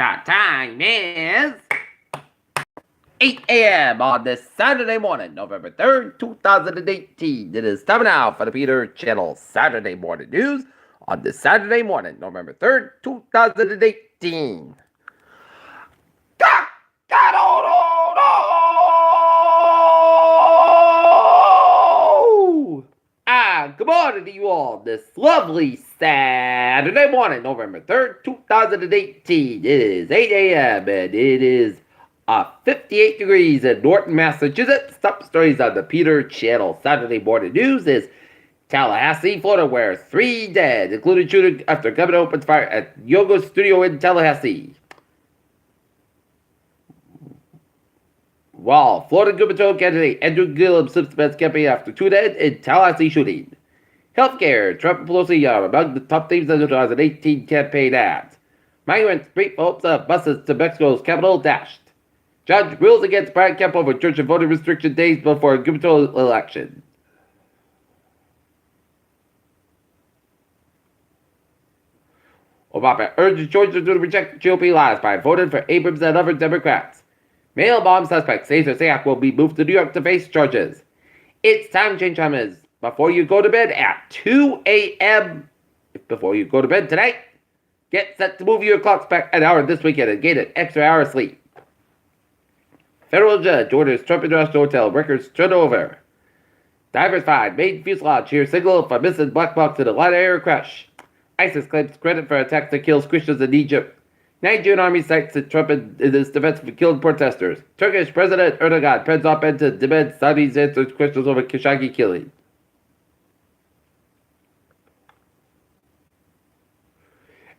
The time is 8 a.m. on this Saturday morning, November 3rd, 2018. It is time now for the Peter Channel Saturday Morning News on this Saturday morning, November 3rd, 2018. Good morning to you all this lovely Saturday morning, November 3rd, 2018. It is 8 a.m. and it is 58 degrees in Norton, Massachusetts. Top stories on the Peter Channel Saturday Morning News is Tallahassee, Florida, where 3 dead, including shooting after government opens fire at yoga studio in Tallahassee. While Florida gubernatorial candidate Andrew Gillum slips the best campaign after 2 dead in Tallahassee shooting. Healthcare, Trump and Pelosi are among the top themes of the 2018 campaign ads. Migrants break hopes of buses to Mexico's capital dashed. Judge rules against private camp over church and voting restriction days before gubernatorial election. Obama urges Georgia to reject GOP lies by voting for Abrams and other Democrats. Mail bomb suspect says Sayak will be moved to New York to face charges. It's time change time is before you go to bed at 2 a.m. Before you go to bed tonight, get set to move your clocks back an hour this weekend and gain an extra hour of sleep. Federal judge orders Trump International Hotel records turned over. Divers find main fuselage here signal for missing black box in a light air crash. ISIS claims credit for attacks that kills Christians in Egypt. Nigerian army cites that Trump in his defense for killing protesters. Turkish President Erdogan pens op-ed to demand Saudis answer questions over Khashoggi killing.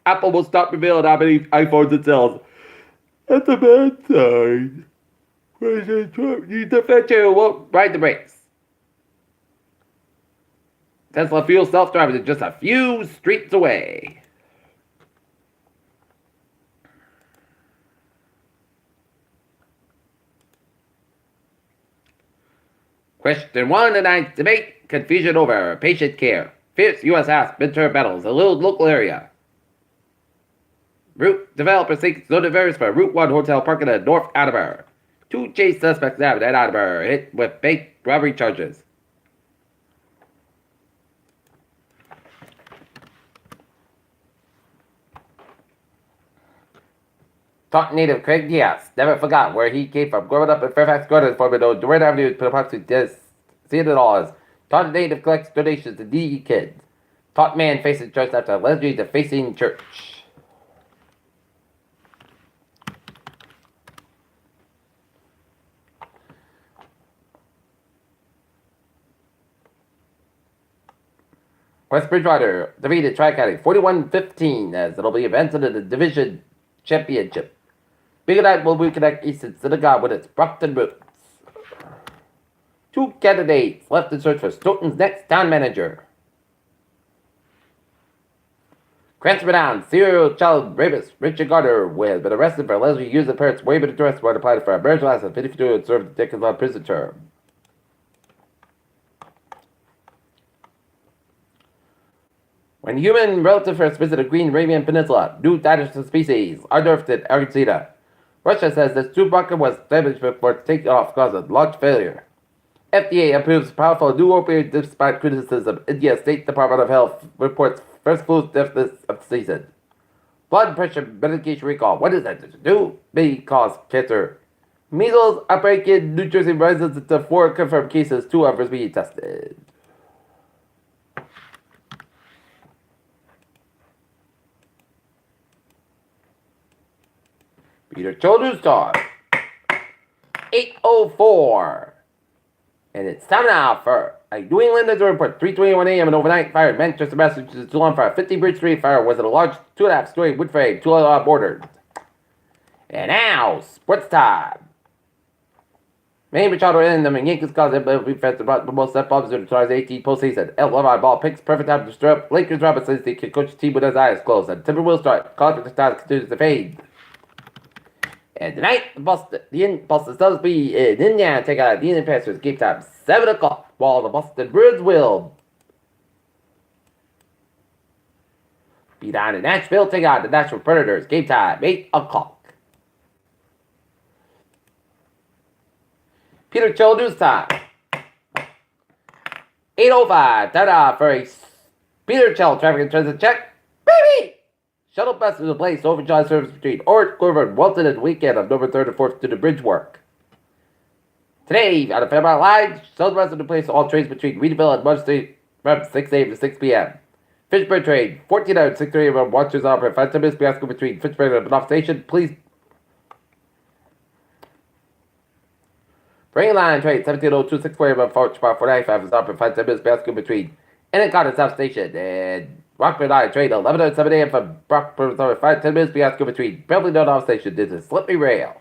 Apple will stop revealing how many iPhones it sells. That's a bad sign. President Trump needs to fetch you won't ride the brakes. Tesla fuel self-driving is just a few streets away. Question 1, tonight's debate, confusion over patient care. Fierce U.S. House midterm battles, a little local area. Route developer seeks zone variance for Route 1 hotel parking in North Attleboro. 2 chase suspects nabbed at Attleboro, hit with bank robbery charges. Taunton native Craig Diaz never forgot where he came from. Growing up in Fairfax Gardens, forming known Durant Avenue to approximately seeing it all as Taunton native collects donations to needy kids. Taunton man faces charge after allegedly defacing church. West Bridgewater defeated Tri-County 41-15 as it'll be advancing to the division championship. Big Night will reconnect East and Synagogue with its Brockton roots. 2 candidates left in search for Stoughton's next town manager. Cranston serial child rapist Richard Gardner has been arrested for allegedly using the parents' waiving address when applied for a marriage license of 52 and served a decades-long prison term. When human relative first visited Green Arabian Peninsula, new dinosaur species unearthed in Argentina. Russia says this Chewbacca was damaged before takeoff causing launch failure. FDA approves powerful new opioid despite criticism. India State Department of Health reports first flu death of the season. Blood pressure medication recall. What is that? Do may cause cancer. Measles outbreak in New Jersey rises to 4 confirmed cases. 2 others being tested. Peter Children's time. 8:04. And it's time now for a New England report. 3:21 a.m. and overnight fire in Manchester, Massachusetts. Too long fire. 50 Bridge Street fire was at a large 2.5-story wood frame. 2 bordered. And now, sports time. Maine Machado in them and Yankees cause MVP fans about the most set bombs in the 2018 postseason. El Levi ball picks perfect time to stir up. Lakers Robinson says they can coach the team with his eyes closed. And Timber will start. College of the Stars continues to fade. And tonight, the Boston Celtics be in Indiana take out the Indian Pacers. Game time 7 o'clock. While the Boston Bruins will be down in Nashville. Take on the Nashville Predators. Game time, 8 o'clock. Peter Chill news time. 8:05. Ta-da for a Peter Chill traffic and transit check. Baby! Shuttle bus is replaced. Overcharge service between Orange, Clover, and Walton and weekend of November 3rd and 4th to the bridge work. Today, on the Fairmount line, shuttle bus is replaced all trains between Reedville and Mudge Street from 6 a.m. to 6 p.m. Fitchburg train, 14 hours, 6 a.m. Watchers operate 5 minutes Biasco between Fitchburg and North Station. Please. Brain line train, 1702, 6 a.m. Fitchburg 495 is operated 5 minutes Biasco between Endicott and South Station. And Rockford line train, 11:07 a.m. from Rockford, 5 minutes Biasco between Beverly and North Station. This is Slippery Rail.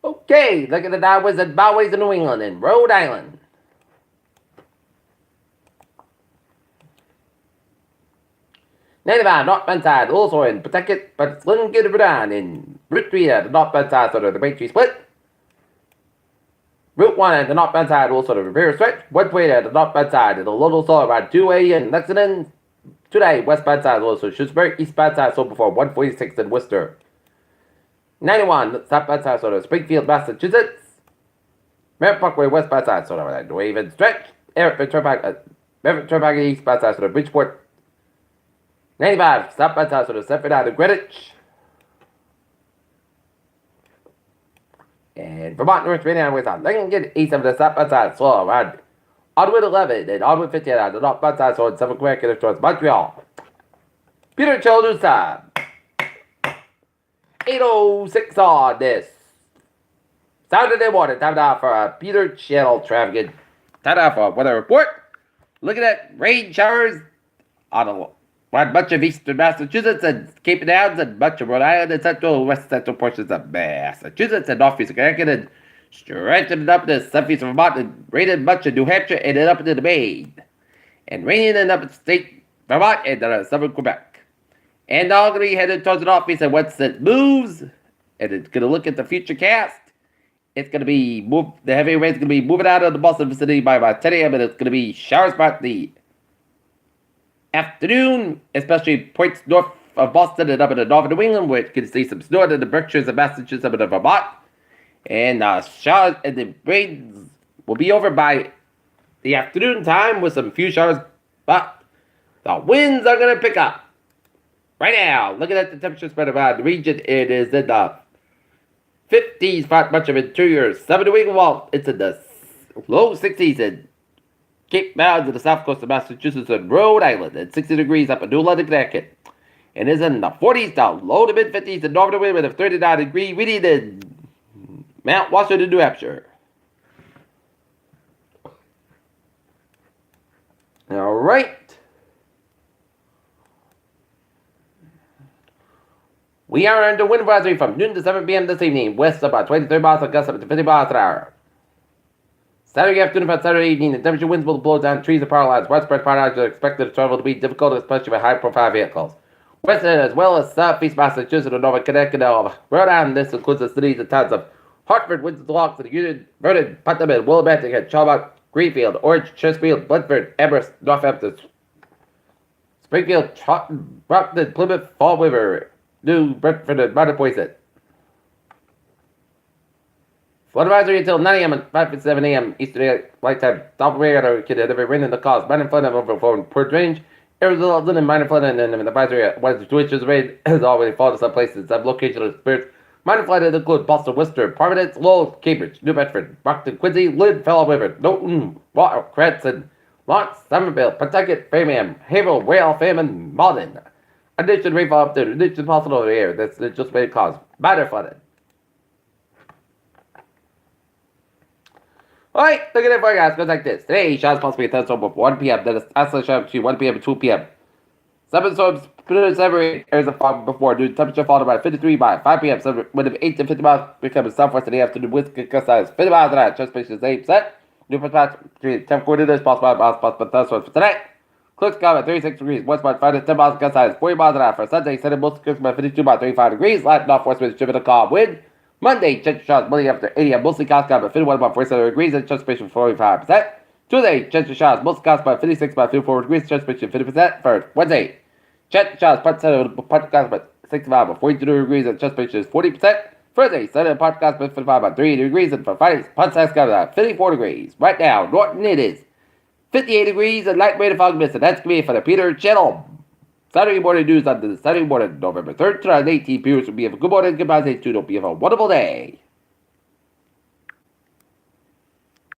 Okay, look at the highways and byways in New England and Rhode Island. Ninety-five northbound side, also in Pawtucket, but it's little good down in Route 3 at the northbound side, sort of the Main Tree split. Route 1 at the northbound side, also the Revere stretch. 120 at the northbound side, and the Little Soul around 2A in Lexington. Today, westbound side, also Shrewsbury, eastbound side, so before 146 in Worcester. 91 southbound side, sort of Springfield, Massachusetts. Merritt Parkway, westbound side, sort of that New Haven stretch. Merritt Turnpike, eastbound side, sort of Bridgeport. 95 southbound side, sort of Sanford out of Greenwich. And Vermont North 29 west on Lincoln, east of the southbound side, so around Onward 11 and Onward 15 on the northbound side, so in 7 Quebec towards Montreal. Peter Children's time. 8:06 on this Saturday morning. Time now for a Peter Channel traffic. Time now for a weather report. Looking at rain showers on much of eastern Massachusetts and Cape Downs and much of Rhode Island and central and west central portions of Massachusetts and northeast Connecticut and stretching up to southeast Vermont and raining much of New Hampshire and then up into the Maine. And raining in upstate Vermont and southern Quebec. And now going to be headed towards the northeast, and once it moves, and it's going to look at the future cast, it's going to be the heavy rain's going to be moving out of the Boston vicinity by about 10 a.m., and it's going to be showers by the afternoon, especially points north of Boston and up in the north of New England, where you can see some snow in the Berkshires and Massachusetts up in Vermont. And showers and the rains will be over by the afternoon time with some few showers, but the winds are going to pick up. Right now, looking at the temperature spread around the region, it is in the 50s for much of interior. 7 New England, well, it's in the low 60s in Cape Mounds and the south coast of Massachusetts and Rhode Island, and 60 degrees up in New London, Connecticut. And is in the 40s down low to mid 50s in northern New England, 39 degrees reading in Mount Washington, New Hampshire. All right. We are under wind advisory from noon to 7 p.m. this evening, west about 23 miles and gusts up to 50 miles an hour. Saturday afternoon and Saturday evening, the temperature winds will blow down trees and power lines. Widespread power lines are expected to travel to be difficult, especially with high-profile vehicles. Western as well as southeast Massachusetts and Northern Connecticut, Rhode Island. This includes the cities and towns of Hartford, Windsor, Locks, and Union, Vernon, Putnam, and Willimantic, and Charlotte, Greenfield, Orange, Chesterfield, Bedford, Amherst, Northampton, Springfield, Taunton, Brockton, Plymouth, Fall River, New Bedford, and Mattapoisett. Flood advisory until 9 a.m. and 5:57 a.m. Eastern Daylight Time. South radar can have rain in the cause. Minor flood and overflowing Port Range. Arizona and minor flood and an advisory at 1 to 2 inches of rain has already fallen to some places. Some locations of spirits. Minor flood include Boston, Worcester, Providence, Lowell, Cambridge, New Bedford, Brockton, Quincy, Lynn, Fellow River, Knowlton, Cranston, Lawrence, Somerville, Pawtucket, Framingham, Haverhill, Whale, Famine, Malden. Addition rainfall up to addition possible over here. That's just may cause minor flooding. Alright, look at it for you guys. Goes like this. Today, showers possibly a thunderstorm of 1 p.m. Then it's isolated shower between 1 p.m. and 2 p.m. Seven storms produced every areas of fog before due temperature falling by 53 by 5 p.m. Some wind of 8 to 50 miles becoming southwest in the afternoon. Winds can gust as 50 miles an hour. Transportation is 8%. New patch between 10 coordinates possible miles possible thunderstorms for tonight. Close calm at 36 degrees. West by 5 to 10 miles gust size 40 miles an hour. For Sunday, Sunday most cooks by 52 by 35 degrees. Light northwest winds driven a calm wind. Monday, temperature showers morning after 80 and mostly clouds by 51 by 47 degrees and transpiration 45%. Tuesday, temperature showers mostly clouds by 56 by 54 degrees, transpiration 50%. For Wednesday, Chat Charles podcast but 65 or 42 degrees and chest pressure is 40%. Thursday, Sunday podcast but 55 about 3 degrees and for Friday, podcast got about 54 degrees. Right now, Norton it is 58 degrees and light weight of fog mist. And that's going to be for the Peter Channel. Saturday morning news on the Saturday morning, November 3rd, 2018. Viewers will be a good morning. Goodbye, stay tuned. Hope you have a wonderful day.